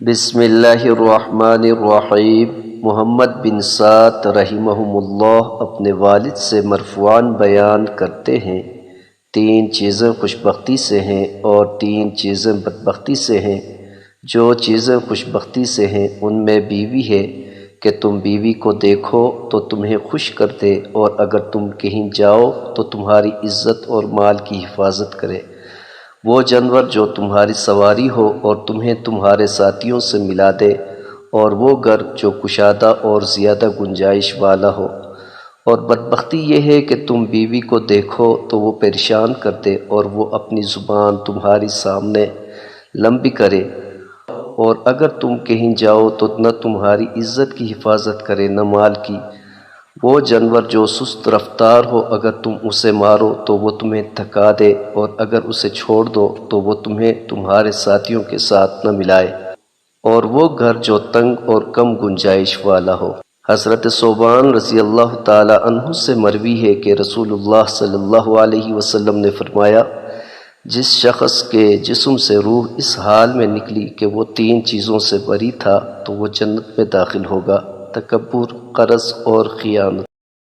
بسم اللہ الرحمن الرحیم۔ محمد بن سعد رحمہم اللہ اپنے والد سے مرفوعاً بیان کرتے ہیں، 3 چیزیں خوش بختی سے ہیں اور 3 چیزیں بدبختی سے ہیں۔ جو چیزیں خوش بختی سے ہیں ان میں بیوی ہے کہ تم بیوی کو دیکھو تو تمہیں خوش کر دے، اور اگر تم کہیں جاؤ تو تمہاری عزت اور مال کی حفاظت کرے۔ وہ جانور جو تمہاری سواری ہو اور تمہیں تمہارے ساتھیوں سے ملا دے، اور وہ گھر جو کشادہ اور زیادہ گنجائش والا ہو۔ اور بدبختی یہ ہے کہ تم بیوی کو دیکھو تو وہ پریشان کر دے، اور وہ اپنی زبان تمہاری سامنے لمبی کرے، اور اگر تم کہیں جاؤ تو نہ تمہاری عزت کی حفاظت کرے نہ مال کی۔ وہ جانور جو سست رفتار ہو، اگر تم اسے مارو تو وہ تمہیں تھکا دے، اور اگر اسے چھوڑ دو تو وہ تمہیں تمہارے ساتھیوں کے ساتھ نہ ملائے۔ اور وہ گھر جو تنگ اور کم گنجائش والا ہو۔ حضرت ثوبان رضی اللہ تعالی عنہ سے مروی ہے کہ رسول اللہ صلی اللہ علیہ وسلم نے فرمایا، جس شخص کے جسم سے روح اس حال میں نکلی کہ وہ 3 چیزوں سے بری تھا تو وہ جنت میں داخل ہوگا: تکبر، قرض اور خیانت۔